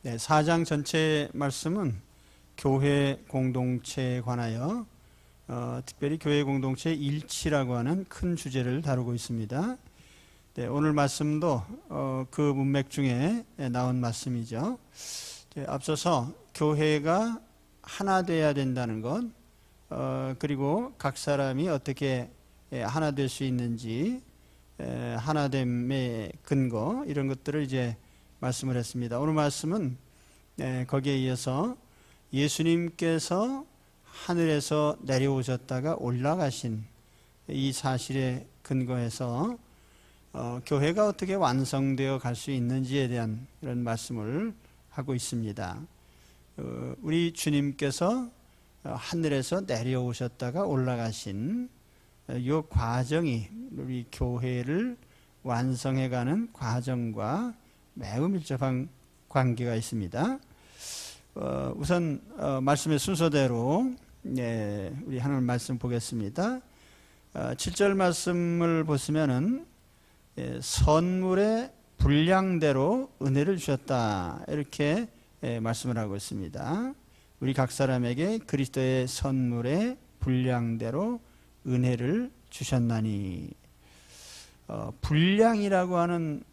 네, 4장 전체 말씀은 교회 공동체에 관하여 특별히 교회 공동체의 일치라고 하는 큰 주제를 다루고 있습니다. 네, 오늘 말씀도 그 문맥 중에 나온 말씀이죠. 네, 앞서서 교회가 하나 되어야 된다는 것, 그리고 각 사람이 어떻게 하나 될 수 있는지, 하나됨의 근거, 이런 것들을 이제 말씀을 했습니다. 오늘 말씀은 거기에 이어서 예수님께서 하늘에서 내려오셨다가 올라가신 이 사실에 근거해서 교회가 어떻게 완성되어 갈 수 있는지에 대한 이런 말씀을 하고 있습니다. 우리 주님께서 하늘에서 내려오셨다가 올라가신 이 과정이 우리 교회를 완성해가는 과정과 매우 밀접한 관계가 있습니다. 우선 말씀의 순서대로 우리 하나님 말씀 보겠습니다. 7절 말씀을 보시면은 선물의 분량대로 은혜를 주셨다, 이렇게 말씀을 하고 있습니다. 우리 각 사람에게 그리스도의 선물의 분량대로 은혜를 주셨나니. 분량이라고 하는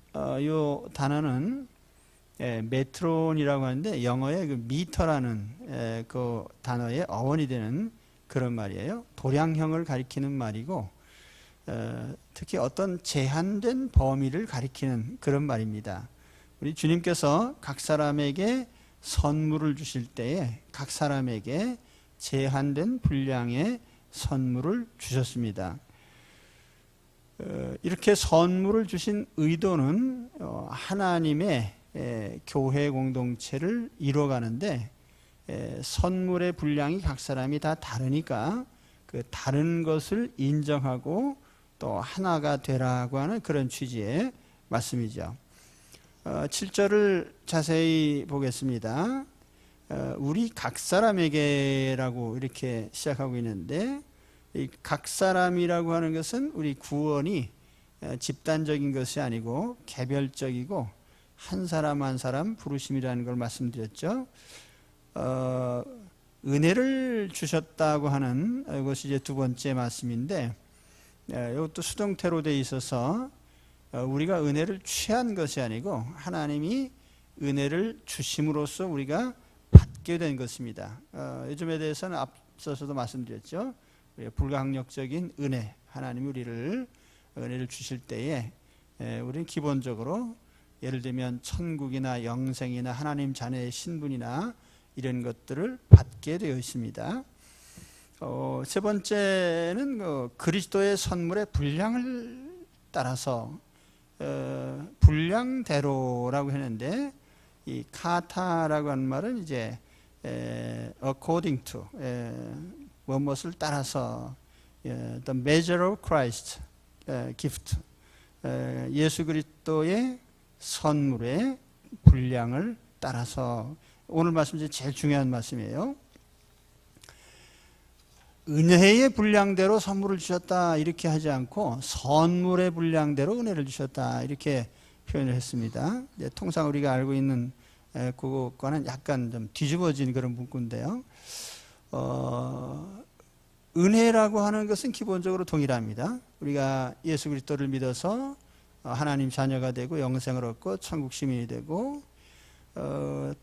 이 단어는 메트론이라고 하는데 영어의 그 미터라는 그 단어의 어원이 되는 그런 말이에요. 도량형을 가리키는 말이고, 특히 어떤 제한된 범위를 가리키는 그런 말입니다. 우리 주님께서 각 사람에게 선물을 주실 때에 각 사람에게 제한된 분량의 선물을 주셨습니다. 이렇게 선물을 주신 의도는 하나님의 교회 공동체를 이루어가는데, 선물의 분량이 각 사람이 다 다르니까 그 다른 것을 인정하고 또 하나가 되라고 하는 그런 취지의 말씀이죠. 7절을 자세히 보겠습니다. 우리 각 사람에게라고 이렇게 시작하고 있는데, 이 각 사람이라고 하는 것은 우리 구원이 집단적인 것이 아니고 개별적이고 한 사람 한 사람 부르심이라는 걸 말씀드렸죠. 은혜를 주셨다고 하는 것이 이제 두 번째 말씀인데, 이것도 수동태로 되어 있어서 우리가 은혜를 취한 것이 아니고 하나님이 은혜를 주심으로써 우리가 받게 된 것입니다. 요즘에 대해서는 앞서서도 말씀드렸죠. 불가항력적인 은혜, 하나님이 우리를 은혜를 주실 때에 우리는 기본적으로 예를 들면 천국이나 영생이나 하나님 자녀의 신분이나 이런 것들을 받게 되어 있습니다. 세 번째는 그리스도의 선물의 분량을 따라서, 분량대로라고 했는데, 이 카타라고 하는 말은 이제 according to, 무엇을 따라서, the measure of Christ gift, 예수 그리스도의 선물의 분량을 따라서. 오늘 말씀 중에 제일 중요한 말씀이에요. 은혜의 분량대로 선물을 주셨다, 이렇게 하지 않고 선물의 분량대로 은혜를 주셨다, 이렇게 표현을 했습니다. 통상 우리가 알고 있는 그거과는 약간 좀 뒤집어진 그런 문구인데요. 은혜라고 하는 것은 기본적으로 동일합니다. 우리가 예수 그리스도를 믿어서 하나님 자녀가 되고 영생을 얻고 천국 시민이 되고,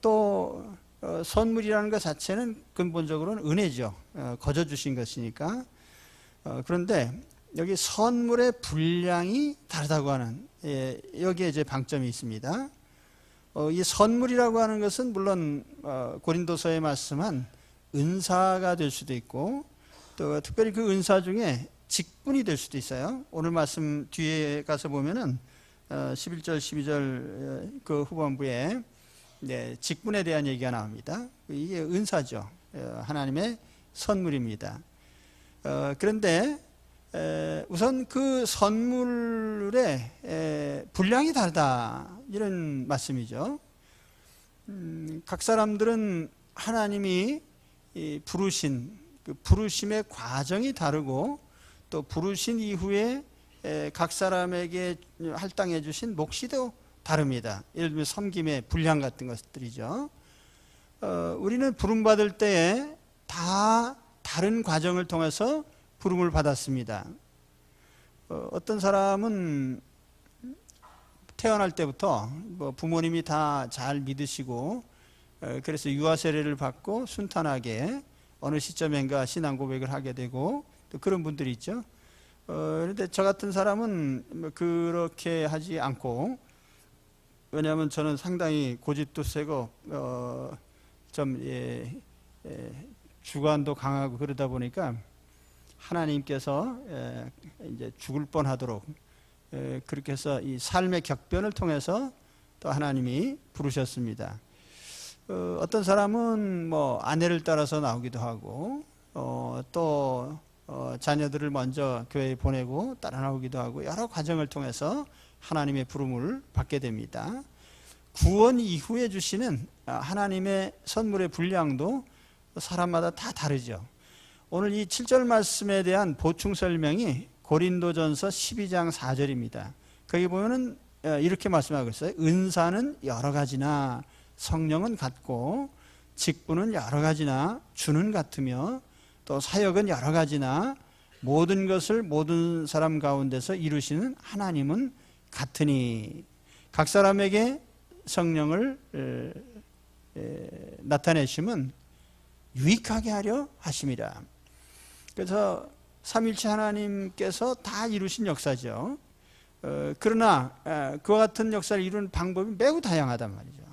또 선물이라는 것 자체는 근본적으로는 은혜죠. 거저 주신 것이니까. 그런데 여기 선물의 분량이 다르다고 하는, 여기에 이제 방점이 있습니다. 이 선물이라고 하는 것은 물론 고린도서에 말씀한 은사가 될 수도 있고, 또 특별히 그 은사 중에 직분이 될 수도 있어요. 오늘 말씀 뒤에 가서 보면은 11절 12절 그 후반부에 직분에 대한 얘기가 나옵니다. 이게 은사죠. 하나님의 선물입니다. 그런데 우선 그 선물의 분량이 다르다, 이런 말씀이죠. 각 사람들은 하나님이 부르신 그 부르심의 과정이 다르고, 또 부르신 이후에 각 사람에게 할당해 주신 몫이도 다릅니다. 예를 들면 섬김의 분량 같은 것들이죠. 우리는 부름받을 때에 다 다른 과정을 통해서 부름을 받았습니다. 어떤 사람은 태어날 때부터 뭐 부모님이 다 잘 믿으시고 그래서 유아 세례를 받고 순탄하게 어느 시점인가 신앙 고백을 하게 되고 또 그런 분들이 있죠. 그런데 저 같은 사람은 그렇게 하지 않고, 왜냐하면 저는 상당히 고집도 세고 좀 주관도 강하고 그러다 보니까 하나님께서 이제 죽을 뻔하도록 그렇게 해서 이 삶의 격변을 통해서 또 하나님이 부르셨습니다. 어떤 사람은 뭐 아내를 따라서 나오기도 하고 또 자녀들을 먼저 교회에 보내고 따라 나오기도 하고 여러 과정을 통해서 하나님의 부름을 받게 됩니다. 구원 이후에 주시는 하나님의 선물의 분량도 사람마다 다 다르죠. 오늘 이 7절 말씀에 대한 보충 설명이 고린도전서 12장 4절입니다. 거기 보면은 이렇게 말씀하고 있어요. 은사는 여러 가지나 성령은 같고 직분은 여러 가지나 주는 같으며 또 사역은 여러 가지나 모든 것을 모든 사람 가운데서 이루시는 하나님은 같으니 각 사람에게 성령을 나타내심은 유익하게 하려 하심이라. 그래서 삼위일체 하나님께서 다 이루신 역사죠. 그러나 그와 같은 역사를 이루는 방법이 매우 다양하단 말이죠.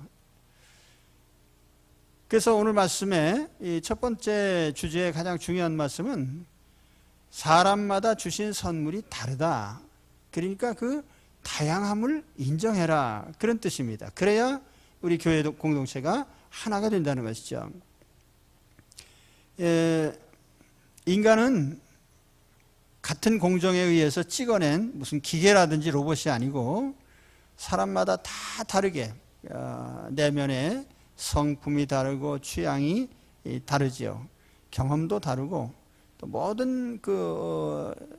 그래서 오늘 말씀의 이 첫 번째 주제의 가장 중요한 말씀은 사람마다 주신 선물이 다르다. 그러니까 그 다양함을 인정해라, 그런 뜻입니다. 그래야 우리 교회 공동체가 하나가 된다는 것이죠. 인간은 같은 공정에 의해서 찍어낸 무슨 기계라든지 로봇이 아니고 사람마다 다 다르게 내면의 성품이 다르고 취향이 다르지요. 경험도 다르고 또 모든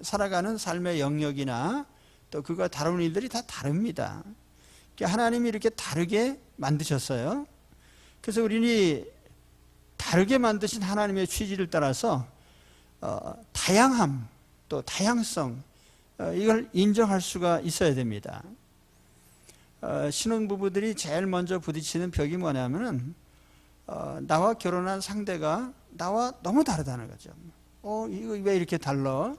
살아가는 삶의 영역이나 또 그가 다루는 일들이 다 다릅니다. 하나님이 이렇게 다르게 만드셨어요. 그래서 우리는 다르게 만드신 하나님의 취지를 따라서 다양함 또 다양성 이걸 인정할 수가 있어야 됩니다. 신혼부부들이 제일 먼저 부딪히는 벽이 뭐냐면은 나와 결혼한 상대가 나와 너무 다르다는 거죠. 이거 왜 이렇게 달라?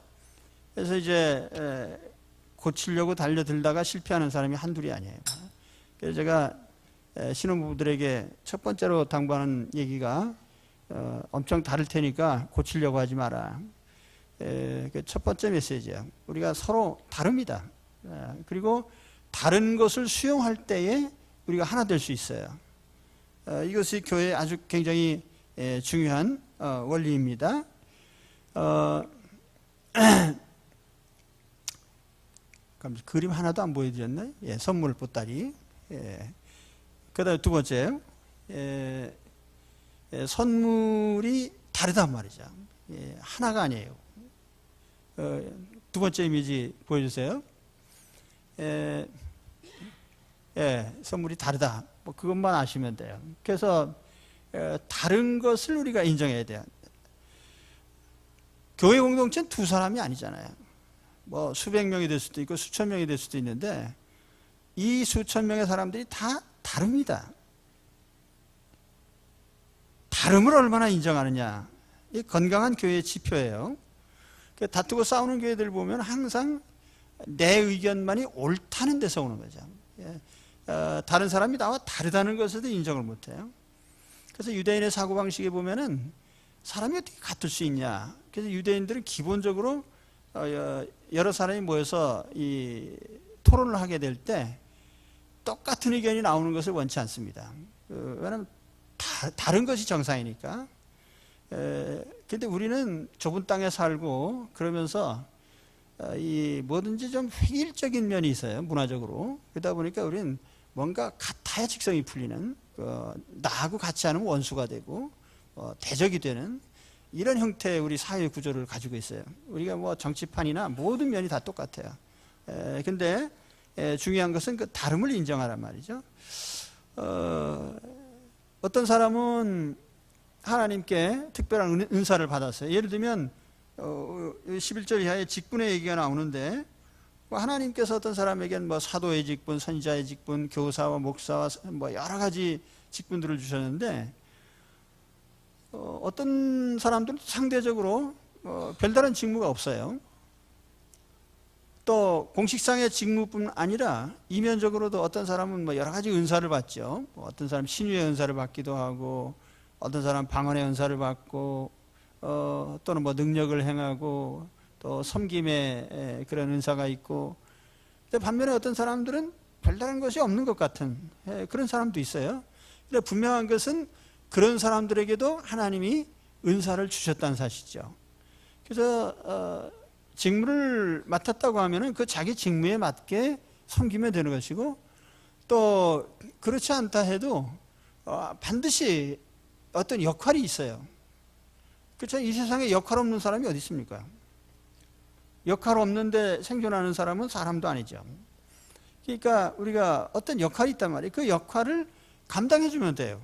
그래서 이제 고치려고 달려들다가 실패하는 사람이 한둘이 아니에요. 그래서 제가 신혼부부들에게 첫 번째로 당부하는 얘기가 엄청 다를 테니까 고치려고 하지 마라. 첫 번째 메시지야. 우리가 서로 다릅니다. 그리고 다른 것을 수용할 때에 우리가 하나 될 수 있어요. 이것이 교회에 아주 굉장히 중요한 원리입니다. 그림 하나도 안 보여드렸나요? 선물 보따리. 그 다음에 두 번째, 선물이 다르단 말이죠. 하나가 아니에요. 두 번째 이미지 보여주세요. 선물이 다르다. 뭐 그것만 아시면 돼요. 그래서 다른 것을 우리가 인정해야 돼요. 교회 공동체는 두 사람이 아니잖아요. 뭐 수백 명이 될 수도 있고 수천 명이 될 수도 있는데 이 수천 명의 사람들이 다 다릅니다. 다름을 얼마나 인정하느냐. 이 건강한 교회의 지표예요. 다투고 싸우는 교회들 보면 항상 내 의견만이 옳다는 데서 오는 거죠. 다른 사람이 나와 다르다는 것에도 인정을 못해요. 그래서 유대인의 사고방식에 보면은 사람이 어떻게 같을 수 있냐. 그래서 유대인들은 기본적으로 여러 사람이 모여서 이 토론을 하게 될 때 똑같은 의견이 나오는 것을 원치 않습니다. 왜냐하면 다른 것이 정상이니까. 근데 우리는 좁은 땅에 살고 그러면서 이 뭐든지 좀 획일적인 면이 있어요. 문화적으로. 그러다 보니까 우리는 뭔가 같아야 직성이 풀리는, 나하고 같이 않으면 원수가 되고 대적이 되는 이런 형태의 우리 사회 구조를 가지고 있어요. 우리가 뭐 정치판이나 모든 면이 다 똑같아요. 근데 중요한 것은 그 다름을 인정하란 말이죠. 어떤 사람은 하나님께 특별한 은사를 받았어요. 예를 들면 11절 이하에 직분의 얘기가 나오는데, 하나님께서 어떤 사람에게는 뭐 사도의 직분, 선지자의 직분, 교사와 목사와 뭐 여러 가지 직분들을 주셨는데, 어떤 사람들은 상대적으로 별다른 직무가 없어요. 또 공식상의 직무뿐 아니라 이면적으로도 어떤 사람은 뭐 여러 가지 은사를 받죠. 어떤 사람 신유의 은사를 받기도 하고, 어떤 사람 방언의 은사를 받고, 또는 뭐 능력을 행하고, 또 섬김의 그런 은사가 있고. 근데 반면에 어떤 사람들은 별다른 것이 없는 것 같은 그런 사람도 있어요. 근데 분명한 것은 그런 사람들에게도 하나님이 은사를 주셨다는 사실이죠. 그래서 직무를 맡았다고 하면은 그 자기 직무에 맞게 섬기면 되는 것이고, 또 그렇지 않다 해도 반드시 어떤 역할이 있어요. 그렇죠? 이 세상에 역할 없는 사람이 어디 있습니까? 역할 없는데 생존하는 사람은 사람도 아니죠. 그러니까 우리가 어떤 역할이 있단 말이에요. 그 역할을 감당해 주면 돼요.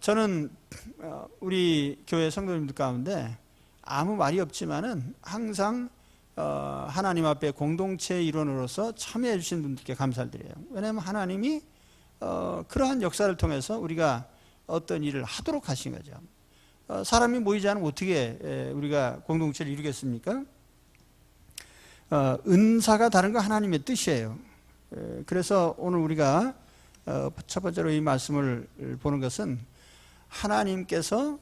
저는 우리 교회 성도님들 가운데 아무 말이 없지만은 항상 하나님 앞에 공동체 일원으로서 참여해 주신 분들께 감사를 드려요. 왜냐하면 하나님이 그러한 역사를 통해서 우리가 어떤 일을 하도록 하신 거죠. 사람이 모이지 않으면 어떻게 우리가 공동체를 이루겠습니까? 은사가 다른 건 하나님의 뜻이에요. 그래서 오늘 우리가 첫 번째로 이 말씀을 보는 것은 하나님께서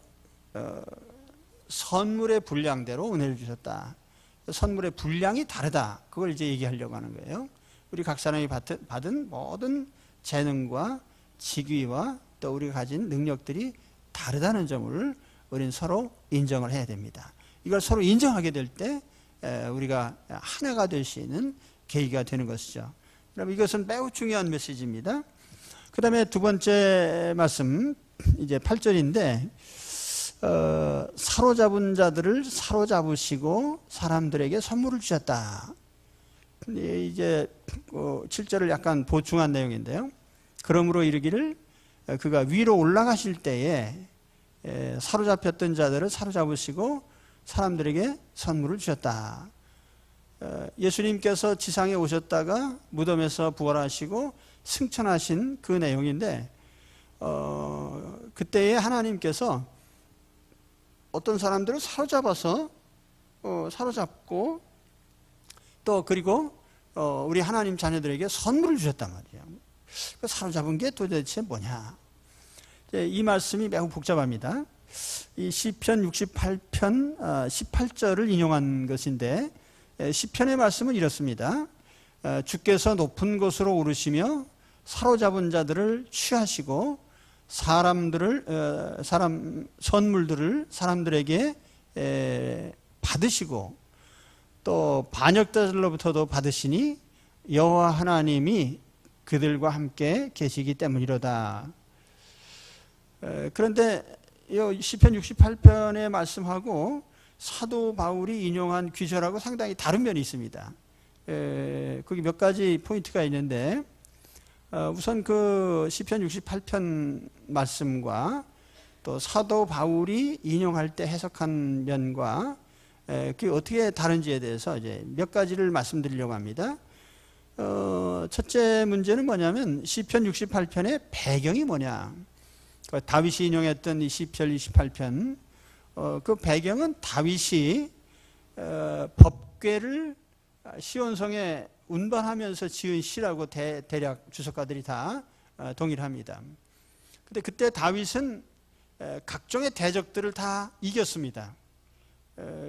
선물의 분량대로 은혜를 주셨다. 선물의 분량이 다르다. 그걸 이제 얘기하려고 하는 거예요. 우리 각 사람이 받은 모든 재능과 직위와 또 우리가 가진 능력들이 다르다는 점을 우리는 서로 인정을 해야 됩니다. 이걸 서로 인정하게 될 때 우리가 하나가 될 수 있는 계기가 되는 것이죠. 그럼 이것은 매우 중요한 메시지입니다. 그 다음에 두 번째 말씀, 이제 8절인데, 사로잡은 자들을 사로잡으시고 사람들에게 선물을 주셨다. 이제 7절을 약간 보충한 내용인데요. 그러므로 이르기를 그가 위로 올라가실 때에 사로잡혔던 자들을 사로잡으시고 사람들에게 선물을 주셨다. 예수님께서 지상에 오셨다가 무덤에서 부활하시고 승천하신 그 내용인데, 그때에 하나님께서 어떤 사람들을 사로잡아서 사로잡고 또 그리고 우리 하나님 자녀들에게 선물을 주셨단 말이에요. 그 사로잡은 게 도대체 뭐냐? 이 말씀이 매우 복잡합니다. 이 시편 68편 18절을 인용한 것인데, 시편의 말씀은 이렇습니다. 주께서 높은 곳으로 오르시며 사로잡은 자들을 취하시고 선물들을 사람들에게 받으시고 또 반역자들로부터도 받으시니 여호와 하나님이 그들과 함께 계시기 때문이로다. 그런데 시편 68편의 말씀하고 사도 바울이 인용한 귀절하고 상당히 다른 면이 있습니다. 거기 몇 가지 포인트가 있는데, 우선 그 시편 68편 말씀과 또 사도 바울이 인용할 때 해석한 면과 그게 어떻게 다른지에 대해서 이제 몇 가지를 말씀드리려고 합니다. 첫째 문제는 뭐냐면 시편 68편의 배경이 뭐냐. 다윗이 인용했던 이 시편 28편, 그 배경은 다윗이 법궤를 시온성에 운반하면서 지은 시라고 대략 주석가들이 다 동일합니다. 근데 그때 다윗은 각종의 대적들을 다 이겼습니다.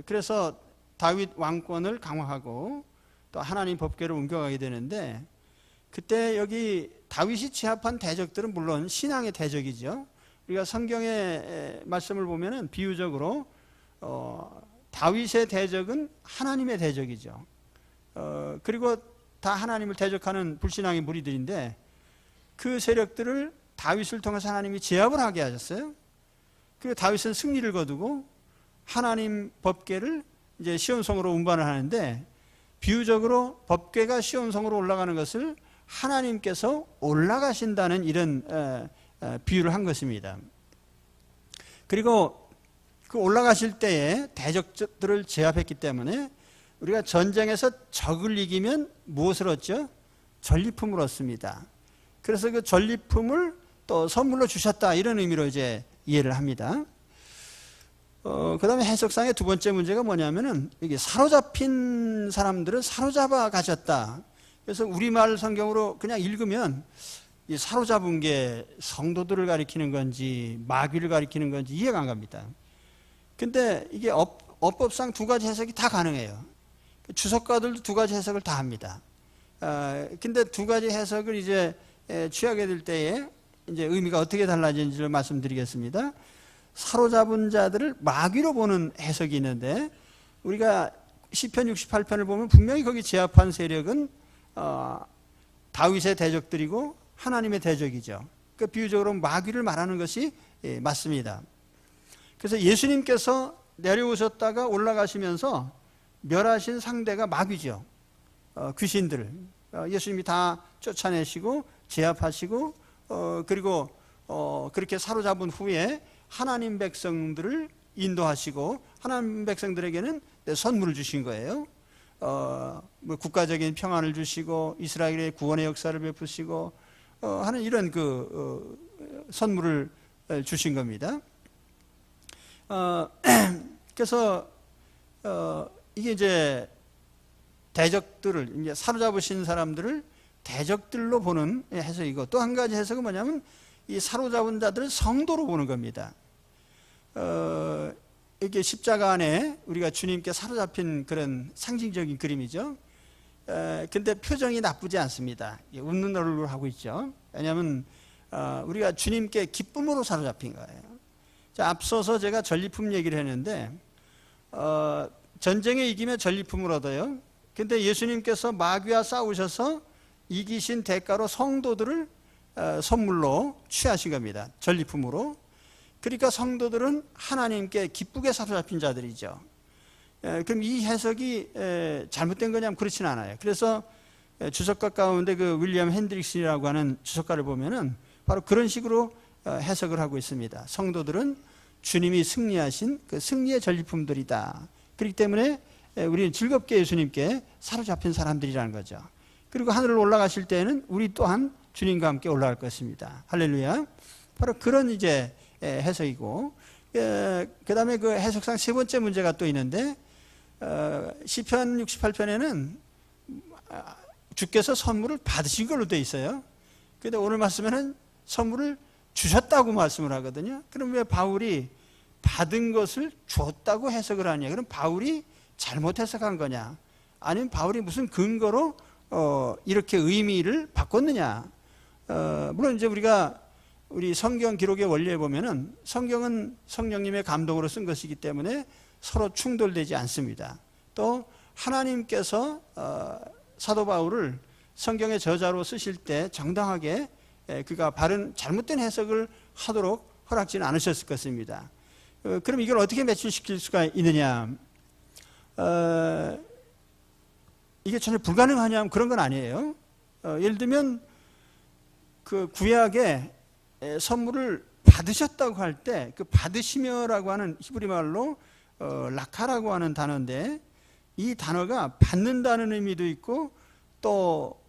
그래서 다윗 왕권을 강화하고 또 하나님 법궤를 옮겨가게 되는데, 그때 여기 다윗이 취합한 대적들은 물론 신앙의 대적이죠. 우리가 성경의 말씀을 보면은 비유적으로 다윗의 대적은 하나님의 대적이죠. 그리고 다 하나님을 대적하는 불신앙의 무리들인데, 그 세력들을 다윗을 통해서 하나님이 제압을 하게 하셨어요. 그리고 다윗은 승리를 거두고 하나님 법궤를 이제 시온성으로 운반을 하는데, 비유적으로 법궤가 시온성으로 올라가는 것을 하나님께서 올라가신다는 이런 비유를 한 것입니다. 그리고 그 올라가실 때에 대적들을 제압했기 때문에 우리가 전쟁에서 적을 이기면 무엇을 얻죠? 전리품을 얻습니다. 그래서 그 전리품을 또 선물로 주셨다, 이런 의미로 이제 이해를 합니다. 그 다음에 해석상의 두 번째 문제가 뭐냐면은, 이게 사로잡힌 사람들을 사로잡아 가셨다. 그래서 우리말 성경으로 그냥 읽으면 이 사로잡은 게 성도들을 가리키는 건지 마귀를 가리키는 건지 이해가 안 갑니다. 근데 이게 어법상 두 가지 해석이 다 가능해요. 주석가들도 두 가지 해석을 다 합니다. 근데 두 가지 해석을 이제 취하게 될 때에 이제 의미가 어떻게 달라지는지를 말씀드리겠습니다. 사로잡은 자들을 마귀로 보는 해석이 있는데, 우리가 시편 68편을 보면 분명히 거기 제압한 세력은 다윗의 대적들이고 하나님의 대적이죠. 그 비유적으로 마귀를 말하는 것이 맞습니다. 그래서 예수님께서 내려오셨다가 올라가시면서 멸하신 상대가 마귀죠. 귀신들을 예수님이 다 쫓아내시고 제압하시고 그리고 그렇게 사로잡은 후에 하나님 백성들을 인도하시고 하나님 백성들에게는 선물을 주신 거예요. 뭐 국가적인 평안을 주시고 이스라엘의 구원의 역사를 베푸시고 하는 이런 선물을 주신 겁니다. 그래서 이게 이제 대적들을, 이제 사로잡으신 사람들을 대적들로 보는 해석이고, 또 한 가지 해석은 뭐냐면 이 사로잡은 자들을 성도로 보는 겁니다. 이게 십자가 안에 우리가 주님께 사로잡힌 그런 상징적인 그림이죠. 근데 표정이 나쁘지 않습니다. 웃는 얼굴을 하고 있죠. 왜냐하면 우리가 주님께 기쁨으로 사로잡힌 거예요. 자, 앞서서 제가 전리품 얘기를 했는데 전쟁에 이기면 전리품을 얻어요. 근데 예수님께서 마귀와 싸우셔서 이기신 대가로 성도들을 선물로 취하신 겁니다. 전리품으로. 그러니까 성도들은 하나님께 기쁘게 사로잡힌 자들이죠. 그럼 이 해석이 잘못된 거냐면 그렇지는 않아요. 그래서 주석가 가운데 그 윌리엄 핸드릭슨이라고 하는 주석가를 보면은 바로 그런 식으로 해석을 하고 있습니다. 성도들은 주님이 승리하신 그 승리의 전리품들이다. 그렇기 때문에 우리는 즐겁게 예수님께 사로잡힌 사람들이라는 거죠. 그리고 하늘을 올라가실 때에는 우리 또한 주님과 함께 올라갈 것입니다. 할렐루야. 바로 그런 이제 해석이고, 그 다음에 그 해석상 세 번째 문제가 또 있는데, 시편 68편에는 주께서 선물을 받으신 걸로 되어 있어요. 그런데 오늘 말씀에는 선물을 주셨다고 말씀을 하거든요. 그럼 왜 바울이 받은 것을 줬다고 해석을 하냐? 그럼 바울이 잘못 해석한 거냐? 아니면 바울이 무슨 근거로 이렇게 의미를 바꿨느냐? 물론 이제 우리 성경 기록의 원리에 보면은 성경은 성령님의 감동으로 쓴 것이기 때문에 서로 충돌되지 않습니다. 또 하나님께서 사도 바울을 성경의 저자로 쓰실 때 정당하게 그가 바른 잘못된 해석을 하도록 허락지는 않으셨을 것입니다. 그럼 이걸 어떻게 매출시킬 수가 있느냐? 이게 전혀 불가능하냐면 그런 건 아니에요. 예를 들면 그 구약에 선물을 받으셨다고 할 때 그 받으시며라고 하는 히브리 말로 라카라고 하는 단어인데, 이 단어가 받는다는 의미도 있고 또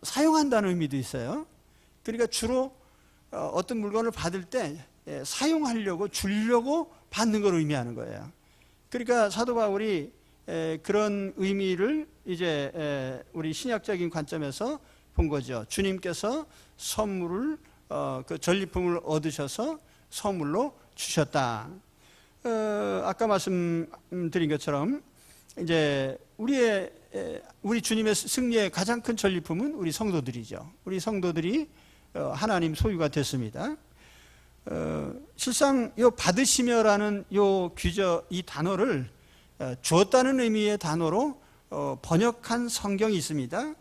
사용한다는 의미도 있어요. 그러니까 주로 어떤 물건을 받을 때 사용하려고 주려고 받는 걸 의미하는 거예요. 그러니까 사도 바울이 그런 의미를 이제 우리 신약적인 관점에서 본 거죠. 주님께서 선물을 그 전리품을 얻으셔서 선물로 주셨다. 아까 말씀드린 것처럼 이제 우리 주님의 승리의 가장 큰 전리품은 우리 성도들이죠. 우리 성도들이 하나님 소유가 됐습니다. 실상 요 받으시며라는 이 단어를 주었다는 의미의 단어로 번역한 성경이 있습니다.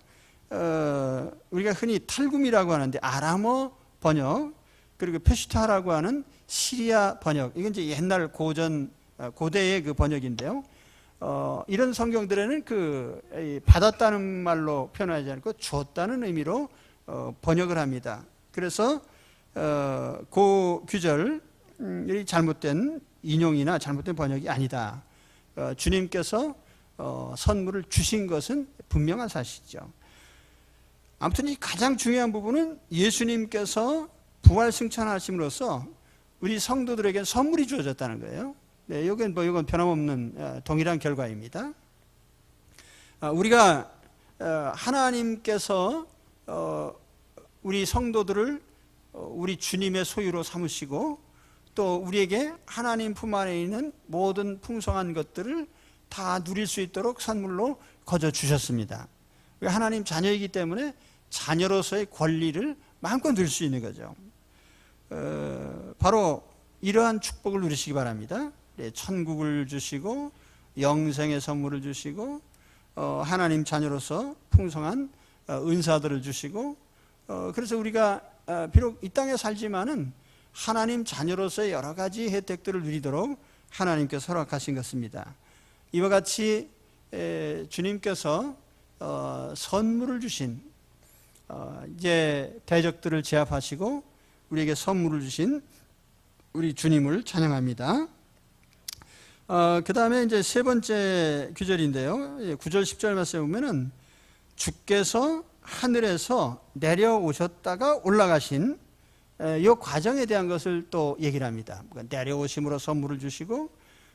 우리가 흔히 탈굼이라고 하는데 아람어 번역, 그리고 페슈타라고 하는 시리아 번역, 이건 이제 옛날 고대의 그 번역인데요. 이런 성경들에는 받았다는 말로 표현하지 않고 줬다는 의미로 번역을 합니다. 그래서 그 규절이 잘못된 인용이나 잘못된 번역이 아니다. 주님께서 선물을 주신 것은 분명한 사실이죠. 아무튼 이 가장 중요한 부분은 예수님께서 부활 승천하심으로써 우리 성도들에게 선물이 주어졌다는 거예요. 네, 이건 변함없는 동일한 결과입니다. 우리가 하나님께서 우리 성도들을 우리 주님의 소유로 삼으시고 또 우리에게 하나님 품 안에 있는 모든 풍성한 것들을 다 누릴 수 있도록 선물로 거저 주셨습니다. 하나님 자녀이기 때문에 자녀로서의 권리를 마음껏 누릴 수 있는 거죠. 바로 이러한 축복을 누리시기 바랍니다. 천국을 주시고 영생의 선물을 주시고 하나님 자녀로서 풍성한 은사들을 주시고 그래서 우리가 비록 이 땅에 살지만은 하나님 자녀로서의 여러 가지 혜택들을 누리도록 하나님께서 허락하신 것입니다. 이와 같이 주님께서 선물을 주신 이제 대적들을 제압하시고 우리에게 선물을 주신 우리 주님을 찬양합니다. 그 다음에 이제 세 번째 규절인데요. 9절 10절 말씀에 보면은 주께서 하늘에서 내려오셨다가 올라가신 이 과정에 대한 것을 또 얘기를 합니다. 내려오심으로 선물을 주시고,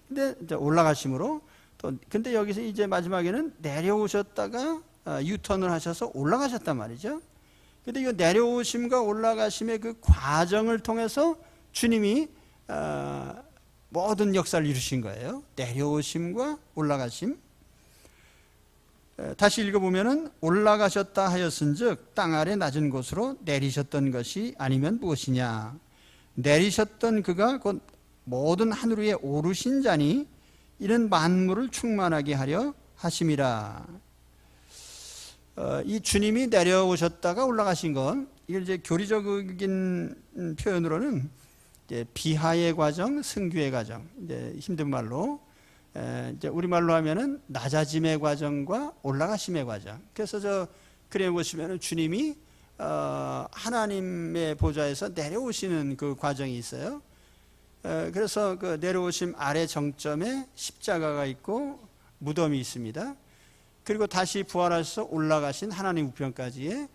근데 이제 올라가심으로 또, 근데 여기서 이제 마지막에는 내려오셨다가 유턴을 하셔서 올라가셨단 말이죠. 근데 이 내려오심과 올라가심의 그 과정을 통해서 주님이 모든 역사를 이루신 거예요. 내려오심과 올라가심. 다시 읽어보면은 올라가셨다 하였은즉 땅 아래 낮은 곳으로 내리셨던 것이 아니면 무엇이냐. 내리셨던 그가 곧 모든 하늘 위에 오르신 자니 이는 만물을 충만하게 하려 하심이라. 이 주님이 내려오셨다가 올라가신 건 이걸 이제 교리적인 표현으로는 이제 비하의 과정, 승규의 과정, 이제 힘든 말로 이제 우리말로 하면은 낮아짐의 과정과 올라가심의 과정. 그래서 저 그래 보시면은 주님이 하나님의 보좌에서 내려오시는 그 과정이 있어요. 그래서 그 내려오심 아래 정점에 십자가가 있고 무덤이 있습니다. 그리고 다시 부활하셔서 올라가신 하나님 우편까지의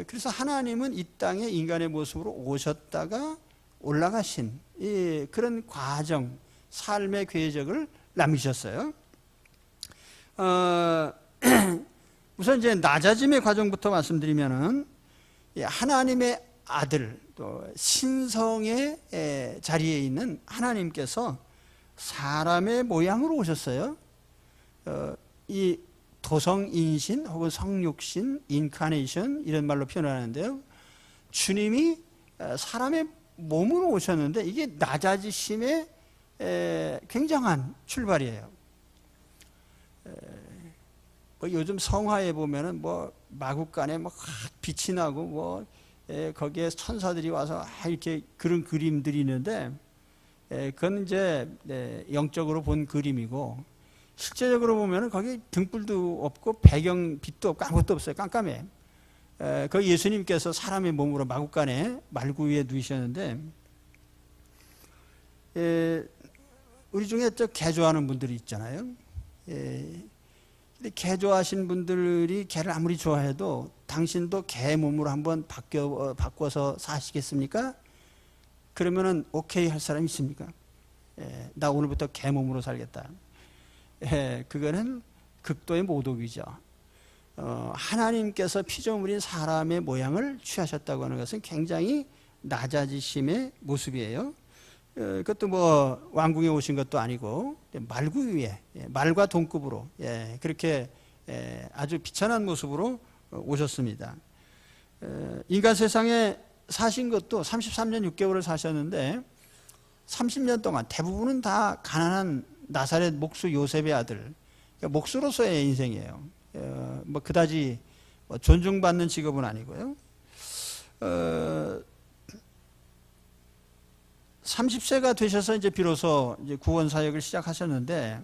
그래서 하나님은 이 땅에 인간의 모습으로 오셨다가 올라가신 이 그런 과정, 삶의 궤적을 남기셨어요. 우선 이제 낮아짐의 과정부터 말씀드리면은 하나님의 아들 또 신성의 자리에 있는 하나님께서 사람의 모양으로 오셨어요. 이 도성인신 혹은 성육신, 인카네이션 이런 말로 표현하는데요. 주님이 사람의 몸으로 오셨는데 이게 낮아지심의 굉장한 출발이에요. 뭐 요즘 성화에 보면은 뭐 마국간에 뭐 빛이 나고 뭐 거기에 천사들이 와서 이렇게 그런 그림들이 있는데 그건 이제 영적으로 본 그림이고 실제적으로 보면은 거기 등불도 없고 배경 빛도 없고 아무것도 없어요. 깜깜해. 거기 예수님께서 사람의 몸으로 마국간에 말구 위에 누이셨는데 우리 중에 저 개조하는 분들이 있잖아요. 근데 개조하신 분들이 개를 아무리 좋아해도 당신도 개 몸으로 한번 바꿔서 사시겠습니까? 그러면은 오케이 할 사람이 있습니까? 나 오늘부터 개 몸으로 살겠다. 그거는 극도의 모독이죠. 하나님께서 피조물인 사람의 모양을 취하셨다고 하는 것은 굉장히 낮아지심의 모습이에요. 그것도 뭐 왕궁에 오신 것도 아니고 말구 위에 말과 동급으로 그렇게 아주 비천한 모습으로 오셨습니다. 인간 세상에 사신 것도 33년 6개월을 사셨는데 30년 동안 대부분은 다 가난한 나사렛 목수 요셉의 아들, 그러니까 목수로서의 인생이에요. 뭐 그다지 존중받는 직업은 아니고요. 30세가 되셔서 이제 비로소 이제 구원 사역을 시작하셨는데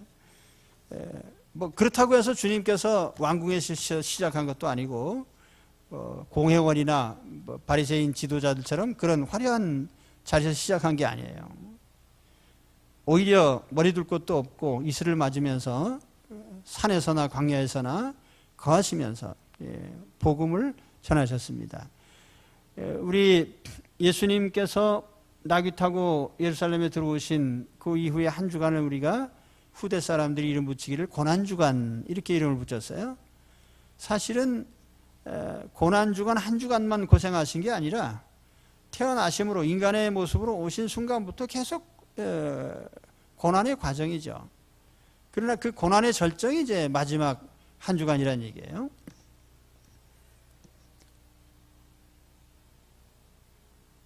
뭐 그렇다고 해서 주님께서 왕궁에서 시작한 것도 아니고 공회원이나 뭐 바리새인 지도자들처럼 그런 화려한 자리에서 시작한 게 아니에요. 오히려 머리 둘 곳도 없고 이슬을 맞으면서 산에서나 광야에서나 거하시면서 복음을 전하셨습니다. 우리 예수님께서 나귀 타고 예루살렘에 들어오신 그 이후에 한 주간을 우리가 후대 사람들이 이름 붙이기를 고난주간 이렇게 이름을 붙였어요. 사실은 고난주간 한 주간만 고생하신 게 아니라 태어나심으로 인간의 모습으로 오신 순간부터 계속 고난의 과정이죠. 그러나 그 고난의 절정이 이제 마지막 한 주간이라는 얘기예요.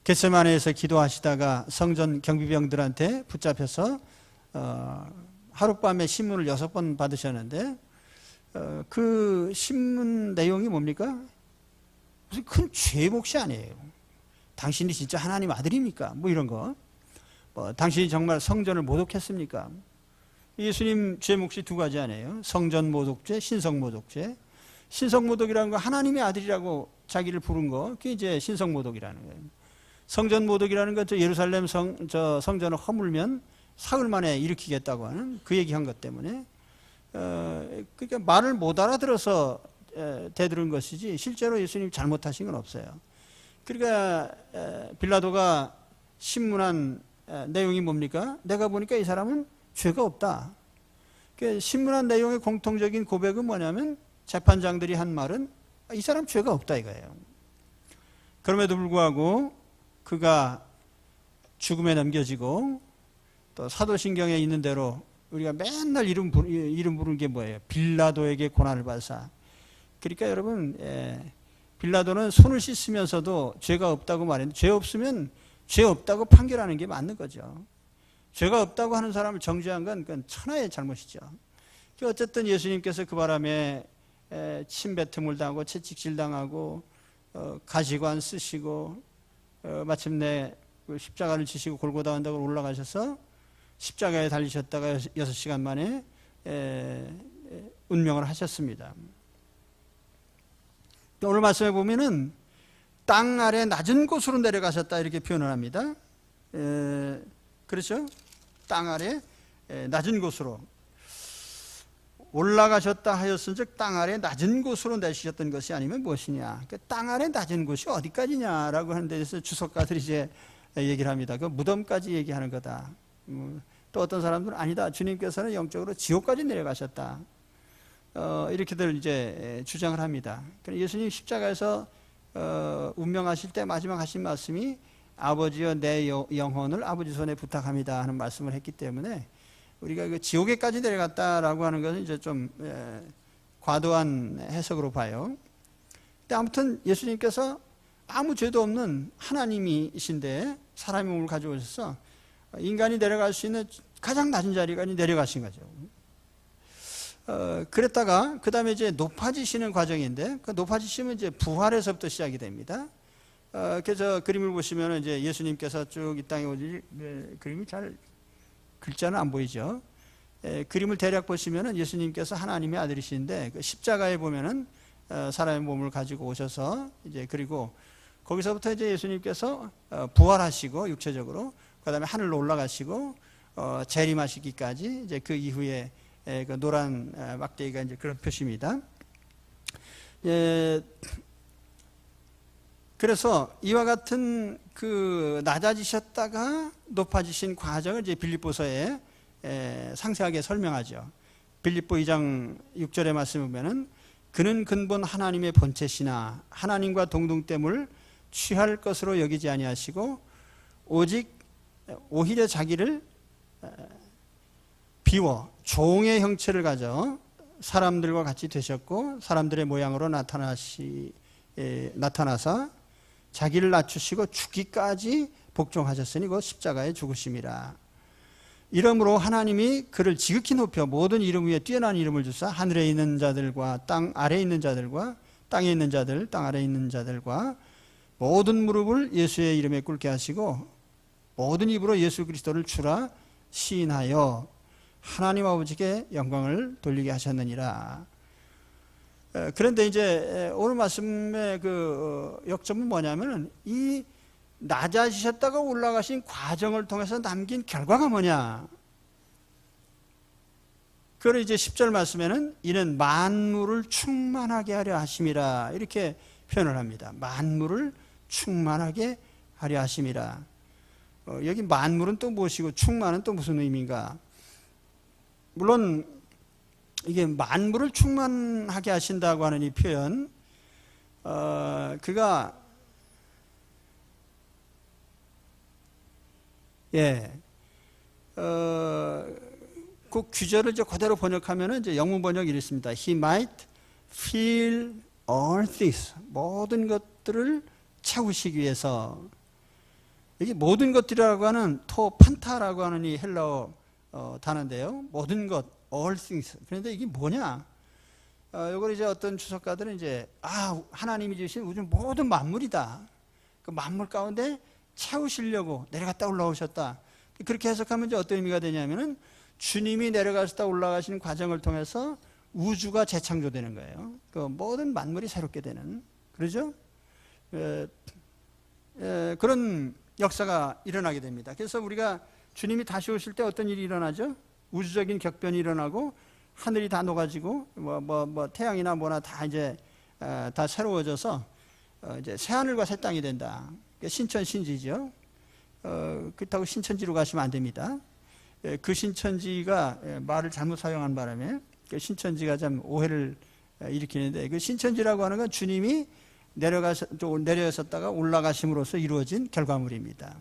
겟세마네에서 기도하시다가 성전 경비병들한테 붙잡혀서 하룻밤에 신문을 6번 받으셨는데 그 신문 내용이 뭡니까? 무슨 큰 죄의 몫이 아니에요. 당신이 진짜 하나님 아들입니까? 뭐 이런 거. 당신이 정말 성전을 모독했습니까? 예수님 죄 몫이 두 가지 아니에요. 성전 모독죄, 신성 모독죄. 신성 모독이라는 거 하나님의 아들이라고 자기를 부른 거, 그게 이제 신성 모독이라는 거예요. 성전 모독이라는 건 예루살렘 성전을 허물면 사흘 만에 일으키겠다고 하는 그 얘기한 것 때문에 그러니까 말을 못 알아들어서 대들은 것이지 실제로 예수님 잘못하신 건 없어요. 그러니까 빌라도가 신문한 내용이 뭡니까? 내가 보니까 이 사람은 죄가 없다. 그러니까 신문한 내용의 공통적인 고백은 뭐냐면 재판장들이 한 말은 이 사람 죄가 없다 이거예요. 그럼에도 불구하고 그가 죽음에 넘겨지고 또 사도신경에 있는 대로 우리가 맨날 이름 부르는 게 뭐예요? 빌라도에게 고난을 받사. 그러니까 여러분 빌라도는 손을 씻으면서도 죄가 없다고 말했는데 죄 없으면 죄 없다고 판결하는 게 맞는 거죠. 죄가 없다고 하는 사람을 정죄한 건 그건 천하의 잘못이죠. 어쨌든 예수님께서 그 바람에 침뱉음을 당하고 채찍질 당하고 가시관 쓰시고 마침내 십자가를 지시고 골고다 언덕을 올라가셔서 십자가에 달리셨다가 6시간 만에 운명을 하셨습니다. 오늘 말씀에 보면은 땅 아래 낮은 곳으로 내려가셨다 이렇게 표현을 합니다. 그렇죠? 땅 아래 낮은 곳으로 올라가셨다 하였은즉 땅 아래 낮은 곳으로 내시셨던 것이 아니면 무엇이냐? 그 땅 아래 낮은 곳이 어디까지냐라고 하는 데 대해서 주석가들이 이제 얘기를 합니다. 그 무덤까지 얘기하는 거다. 또 어떤 사람들은 아니다. 주님께서는 영적으로 지옥까지 내려가셨다. 이렇게들 이제 주장을 합니다. 예수님 십자가에서 운명하실 때 마지막 하신 말씀이 아버지여 내 영혼을 아버지 손에 부탁합니다 하는 말씀을 했기 때문에 우리가 그 지옥에까지 내려갔다라고 하는 것은 이제 좀 과도한 해석으로 봐요. 근데 아무튼 예수님께서 아무 죄도 없는 하나님이신데 사람의 몸을 가지고 오셔서 인간이 내려갈 수 있는 가장 낮은 자리까지 내려가신 거죠. 그랬다가 그 다음에 이제 높아지시는 과정인데 그 높아지시면 이제 부활에서부터 시작이 됩니다. 그래서 그림을 보시면 이제 예수님께서 쭉 이 땅에 오지 그림이 잘 글자는 안 보이죠. 그림을 대략 보시면은 예수님께서 하나님의 아들이신데 그 십자가에 보면은 사람의 몸을 가지고 오셔서 이제 그리고 거기서부터 이제 예수님께서 부활하시고 육체적으로 그다음에 하늘로 올라가시고 재림하시기까지 이제 그 이후에 그 노란 막대기가 이제 그런 표시입니다. 그래서 이와 같은 그 낮아지셨다가 높아지신 과정을 이제 빌립보서에 상세하게 설명하죠. 빌립보 2장 6절의 말씀을 보면은 그는 근본 하나님의 본체시나 하나님과 동등됨을 취할 것으로 여기지 아니하시고 오직 오히려 자기를 비워 종의 형체를 가져 사람들과 같이 되셨고 사람들의 모양으로 나타나사 자기를 낮추시고 죽기까지 복종하셨으니 그 십자가에 죽으심이라. 이러므로 하나님이 그를 지극히 높여 모든 이름 위에 뛰어난 이름을 주사 하늘에 있는 자들과 땅 아래에 있는 자들과 땅에 있는 자들 땅 아래에 있는 자들과 모든 무릎을 예수의 이름에 꿇게 하시고 모든 입으로 예수 그리스도를 주라 시인하여 하나님 아버지께 영광을 돌리게 하셨느니라. 그런데 이제 오늘 말씀의 그 역점은 뭐냐면은 이 낮아지셨다가 올라가신 과정을 통해서 남긴 결과가 뭐냐. 그걸 이제 10절 말씀에는 이는 만물을 충만하게 하려 하심이라 이렇게 표현을 합니다. 만물을 충만하게 하려 하심이라. 여기 만물은 또 무엇이고 충만은 또 무슨 의미인가? 물론 이게 만물을 충만하게 하신다고 하는 이 표현, 그가 그 규절을 이제 그대로 번역하면은 이제 영문 번역이 이렇습니다. He might fill all things. 모든 것들을 채우시기 위해서. 여기 모든 것들이라고 하는 판타라고 하는 이 헬라어 단어인데요. 모든 것, all things. 그런데 이게 뭐냐? 이걸 이제 어떤 주석가들은 이제 하나님이 주신 우주 모든 만물이다. 그 만물 가운데 채우시려고 내려갔다 올라오셨다. 그렇게 해석하면 이제 어떤 의미가 되냐면은 주님이 내려가셨다 올라가시는 과정을 통해서 우주가 재창조되는 거예요. 그 모든 만물이 새롭게 되는, 그러죠? 그런 역사가 일어나게 됩니다. 그래서 우리가 주님이 다시 오실 때 어떤 일이 일어나죠? 우주적인 격변이 일어나고 하늘이 다 녹아지고 태양이나 뭐나 다 이제 다 새로워져서 이제 새 하늘과 새 땅이 된다. 신천신지죠. 그렇다고 신천지로 가시면 안 됩니다. 그 신천지가 말을 잘못 사용한 바람에 그 신천지가 좀 오해를 일으키는데, 그 신천지라고 하는 건 주님이 내려가셨다가 올라가심으로써 이루어진 결과물입니다.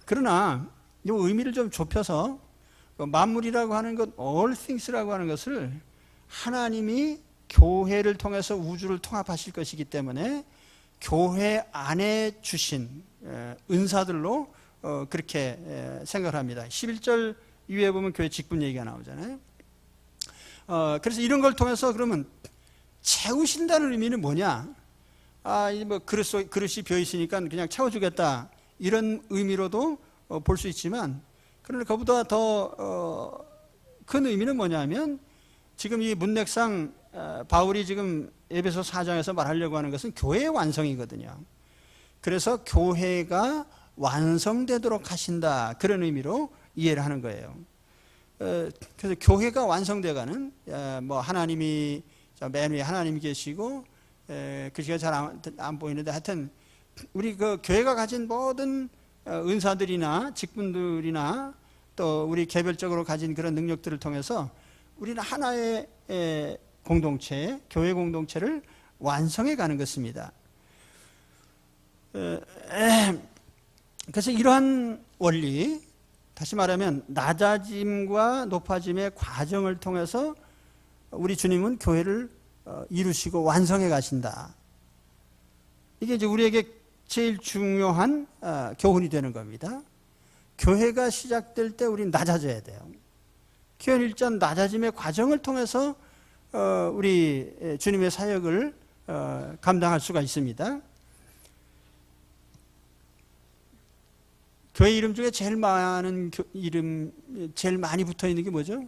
그러나 이 의미를 좀 좁혀서 만물이라고 하는 것, all things라고 하는 것을 하나님이 교회를 통해서 우주를 통합하실 것이기 때문에 교회 안에 주신 은사들로 그렇게 생각을 합니다. 11절 이후에 보면 교회 직분 얘기가 나오잖아요. 그래서 이런 걸 통해서 그러면 채우신다는 의미는 뭐냐? 뭐 그릇이 비어 있으니까 그냥 채워주겠다, 이런 의미로도 볼 수 있지만, 그러나 그보다 더 큰 의미는 뭐냐면 지금 이 문맥상 바울이 지금 에베소 4장에서 말하려고 하는 것은 교회의 완성이거든요. 그래서 교회가 완성되도록 하신다, 그런 의미로 이해를 하는 거예요. 그래서 교회가 완성되가는, 뭐 하나님이 맨 위에 하나님이 계시고 글씨가 잘 안 보이는데, 하여튼 우리 그 교회가 가진 모든 은사들이나 직분들이나 또 우리 개별적으로 가진 그런 능력들을 통해서 우리는 하나의 공동체, 교회 공동체를 완성해 가는 것입니다. 그래서 이러한 원리, 다시 말하면 낮아짐과 높아짐의 과정을 통해서 우리 주님은 교회를 이루시고 완성해 가신다. 이게 이제 우리에게 제일 중요한 교훈이 되는 겁니다. 교회가 시작될 때 우리는 낮아져야 돼요. 교회 일전 낮아짐의 과정을 통해서 우리 주님의 사역을 감당할 수가 있습니다. 교회 이름 중에 제일 많은 제일 많이 붙어 있는 게 뭐죠?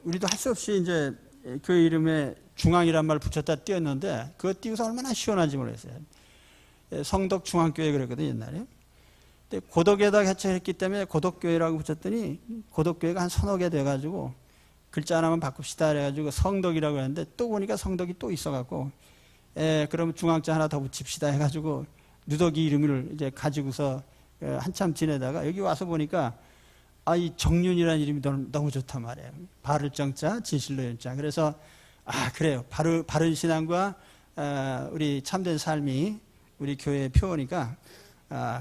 우리도 할 수 없이 이제 교회 이름에 중앙이란 말 붙였다 띄었는데, 그거 띄워서 얼마나 시원한지 모르겠어요. 성덕 중앙교회 그랬거든요, 옛날에. 근데 고덕에다 개척했기 때문에 고덕교회라고 붙였더니 고덕교회가 한 서너 개 돼가지고 글자 하나만 바꿉시다 그래가지고 성덕이라고 했는데, 또 보니까 성덕이 또 있어갖고 그럼 중앙자 하나 더 붙입시다 해가지고 누더기 이름을 이제 가지고서 한참 지내다가 여기 와서 보니까 이 정륜이라는 이름이 너무 좋단 말이에요. 바를 정자, 진실로 연자. 그래서 그래요. 바른 신앙과 우리 참된 삶이 우리 교회의 표어니까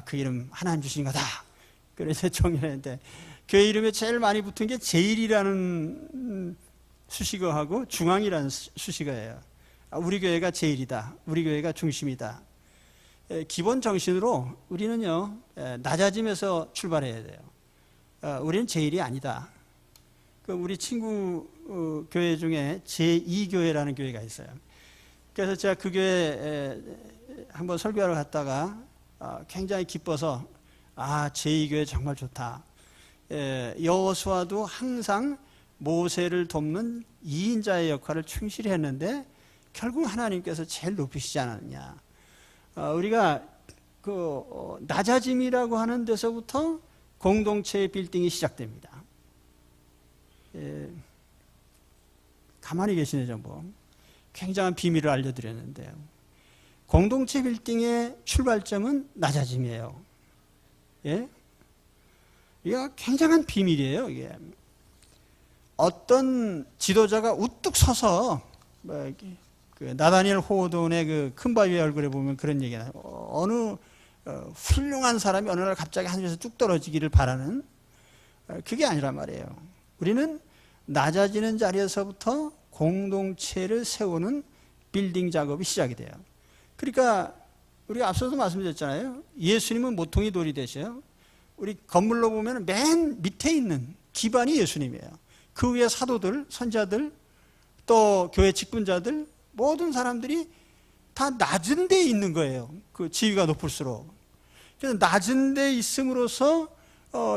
그 이름 하나님 주신 거다. 그래서 정연했는데, 교회 이름에 제일 많이 붙은 게 제일이라는 수식어하고 중앙이라는 수식어예요. 우리 교회가 제일이다. 우리 교회가 중심이다. 기본 정신으로 우리는요, 낮아짐에서 출발해야 돼요. 우리는 제일이 아니다. 우리 친구 교회 중에 제2교회라는 교회가 있어요. 그래서 제가 그 교회 한번 설교하러 갔다가 굉장히 기뻐서 제2교회 정말 좋다. 여호수아도 항상 모세를 돕는 2인자의 역할을 충실히 했는데 결국 하나님께서 제일 높이시지 않았느냐. 우리가 낮아짐이라고 하는 데서부터 공동체의 빌딩이 시작됩니다. 가만히 계시네 전부. 굉장한 비밀을 알려드렸는데요. 공동체 빌딩의 출발점은 낮아짐이에요. 예? 이게 굉장한 비밀이에요. 이게 어떤 지도자가 우뚝 서서 나다니엘 호돈의 그 큰 바위의 얼굴에 보면 그런 얘기가 나요. 어느 훌륭한 사람이 어느 날 갑자기 하늘에서 뚝 떨어지기를 바라는, 그게 아니란 말이에요. 우리는 낮아지는 자리에서부터 공동체를 세우는 빌딩 작업이 시작이 돼요. 그러니까 우리가 앞서도 말씀드렸잖아요. 예수님은 모퉁이 돌이 되셔요. 우리 건물로 보면 맨 밑에 있는 기반이 예수님이에요. 그 위에 사도들, 선지자들, 또 교회 직분자들, 모든 사람들이 다 낮은 데에 있는 거예요. 그 지위가 높을수록. 그래서 낮은 데에 있음으로써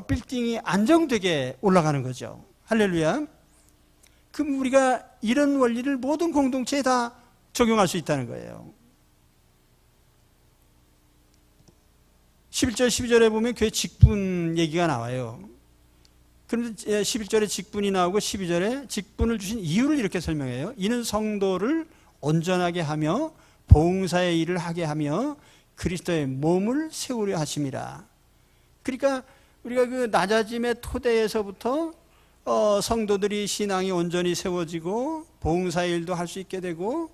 빌딩이 안정되게 올라가는 거죠. 할렐루야. 그럼 우리가 이런 원리를 모든 공동체에 다 적용할 수 있다는 거예요. 11절, 12절에 보면 교회 직분 얘기가 나와요. 그런데 11절에 직분이 나오고 12절에 직분을 주신 이유를 이렇게 설명해요. 이는 성도를 온전하게 하며 봉사의 일을 하게 하며 그리스도의 몸을 세우려 하심이라. 그러니까 우리가 그 낮아짐의 토대에서부터 성도들이 신앙이 온전히 세워지고 봉사의 일도 할 수 있게 되고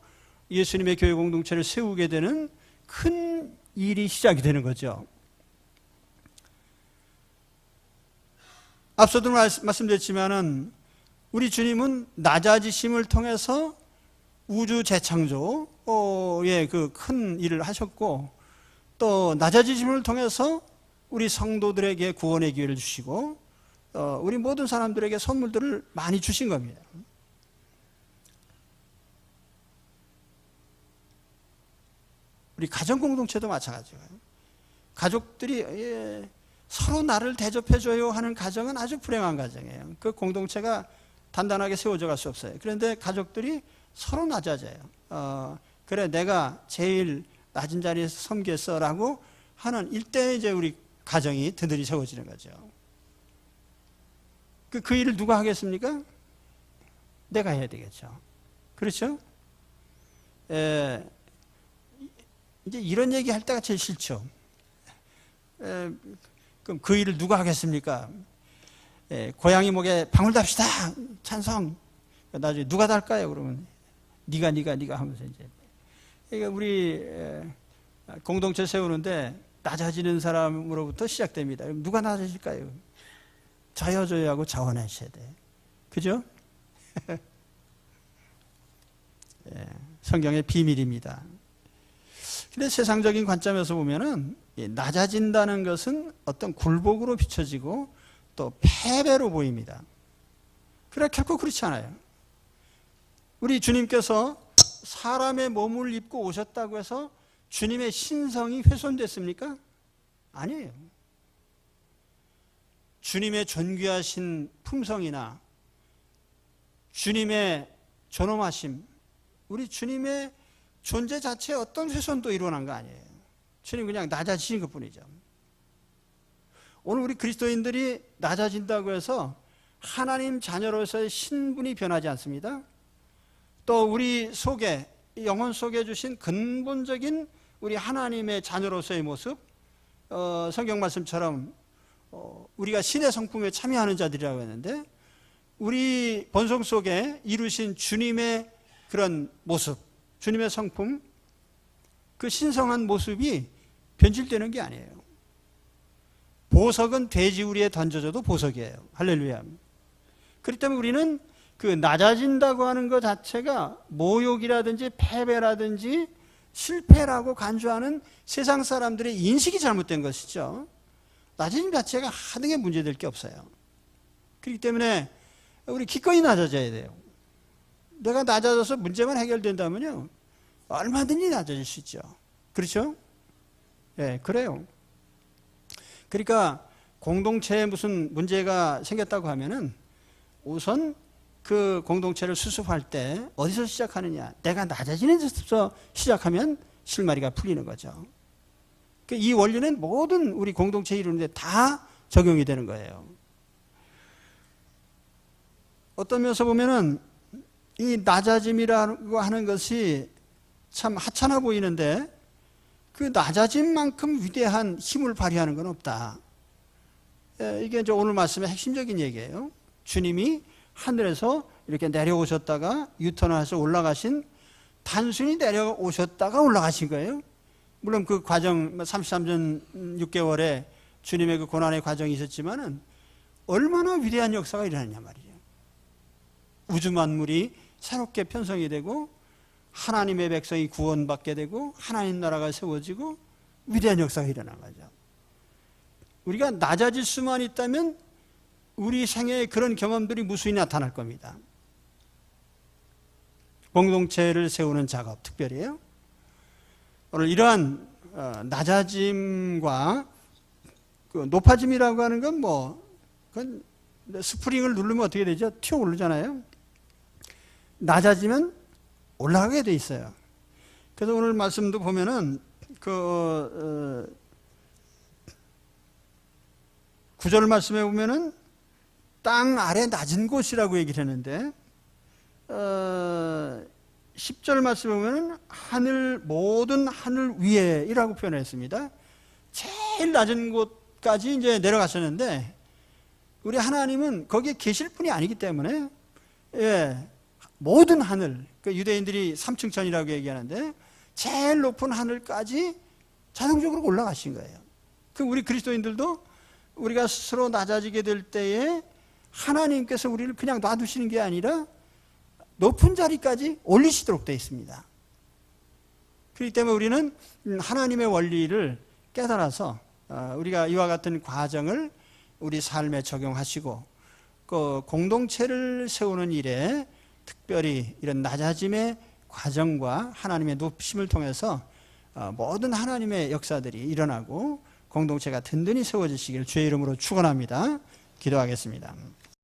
예수님의 교회 공동체를 세우게 되는 큰 일이 시작이 되는 거죠. 앞서도 말씀드렸지만은 우리 주님은 낮아지심을 통해서 우주 재창조의 그 큰 일을 하셨고, 또 낮아지심을 통해서 우리 성도들에게 구원의 기회를 주시고 우리 모든 사람들에게 선물들을 많이 주신 겁니다. 우리 가정 공동체도 마찬가지예요. 가족들이 서로 나를 대접해줘요 하는 가정은 아주 불행한 가정이에요. 그 공동체가 단단하게 세워져 갈 수 없어요. 그런데 가족들이 서로 낮아져요. 그래, 내가 제일 낮은 자리에서 섬겼어라고 하는 일대 이제 우리 가정이 든든히 세워지는 거죠. 그 일을 누가 하겠습니까? 내가 해야 되겠죠. 그렇죠? 이제 이런 얘기 할 때가 제일 싫죠. 그럼 그 일을 누가 하겠습니까? 고양이 목에 방울 답시다. 찬성. 나중에 누가 달까요? 그러면 네가 하면서 이제. 그러니까 우리 공동체 세우는데 낮아지는 사람으로부터 시작됩니다. 그럼 누가 낮아질까요? 저요 하고 자원하셔야 돼. 그죠? 성경의 비밀입니다. 근데 세상적인 관점에서 보면은 낮아진다는 것은 어떤 굴복으로 비춰지고 또 패배로 보입니다. 그러나 결코 그렇지 않아요. 우리 주님께서 사람의 몸을 입고 오셨다고 해서 주님의 신성이 훼손됐습니까? 아니에요. 주님의 존귀하신 품성이나 주님의 존엄하심, 우리 주님의 존재 자체에 어떤 훼손도 일어난 거 아니에요. 주님 그냥 낮아지신 것뿐이죠. 오늘 우리 그리스도인들이 낮아진다고 해서 하나님 자녀로서의 신분이 변하지 않습니다. 또 우리 속에, 영혼 속에 주신 근본적인 우리 하나님의 자녀로서의 모습, 성경 말씀처럼 우리가 신의 성품에 참여하는 자들이라고 했는데, 우리 본성 속에 이루신 주님의 그런 모습, 주님의 성품, 그 신성한 모습이 변질되는 게 아니에요. 보석은 돼지우리에 던져져도 보석이에요. 할렐루야. 그렇기 때문에 우리는 그 낮아진다고 하는 것 자체가 모욕이라든지 패배라든지 실패라고 간주하는 세상 사람들의 인식이 잘못된 것이죠. 낮아짐 자체가 하등에 문제될 게 없어요. 그렇기 때문에 우리 기꺼이 낮아져야 돼요. 내가 낮아져서 문제만 해결된다면요, 얼마든지 낮아질 수 있죠. 그렇죠? 예, 그래요. 그러니까 공동체에 무슨 문제가 생겼다고 하면은 우선 그 공동체를 수습할 때 어디서 시작하느냐? 내가 낮아지는 데서 시작하면 실마리가 풀리는 거죠. 이 원리는 모든 우리 공동체 이루는데 다 적용이 되는 거예요. 어떤 면에서 보면은 이 낮아짐이라고 하는 것이 참 하찮아 보이는데 그 낮아짐만큼 위대한 힘을 발휘하는 건 없다. 이게 이제 오늘 말씀의 핵심적인 얘기예요. 주님이 하늘에서 이렇게 내려오셨다가 유턴을 해서 올라가신, 단순히 내려오셨다가 올라가신 거예요. 물론 그 과정 33년 6개월에 주님의 그 고난의 과정이 있었지만은 얼마나 위대한 역사가 일어났냐 말이죠. 우주 만물이 새롭게 편성이 되고 하나님의 백성이 구원받게 되고 하나님 나라가 세워지고 위대한 역사가 일어난 거죠. 우리가 낮아질 수만 있다면 우리 생애에 그런 경험들이 무수히 나타날 겁니다. 공동체를 세우는 작업 특별히요. 오늘 이러한 낮아짐과 그 높아짐이라고 하는 건 그건 스프링을 누르면 어떻게 되죠? 튀어 오르잖아요. 낮아지면 올라가게 돼 있어요. 그래서 오늘 말씀도 보면은 그 9절 말씀에 보면은 땅 아래 낮은 곳이라고 얘기를 했는데 10절 말씀에 보면은 모든 하늘 위에이라고 표현했습니다. 제일 낮은 곳까지 이제 내려가셨는데 우리 하나님은 거기에 계실 분이 아니기 때문에 모든 하늘, 그 유대인들이 삼층천이라고 얘기하는데 제일 높은 하늘까지 자동적으로 올라가신 거예요. 그 우리 그리스도인들도 우리가 스스로 낮아지게 될 때에 하나님께서 우리를 그냥 놔두시는 게 아니라 높은 자리까지 올리시도록 되어 있습니다. 그렇기 때문에 우리는 하나님의 원리를 깨달아서 우리가 이와 같은 과정을 우리 삶에 적용하시고 그 공동체를 세우는 일에 특별히 이런 낮아짐의 과정과 하나님의 높임을 통해서 모든 하나님의 역사들이 일어나고 공동체가 든든히 세워지시길 주의 이름으로 축원합니다. 기도하겠습니다.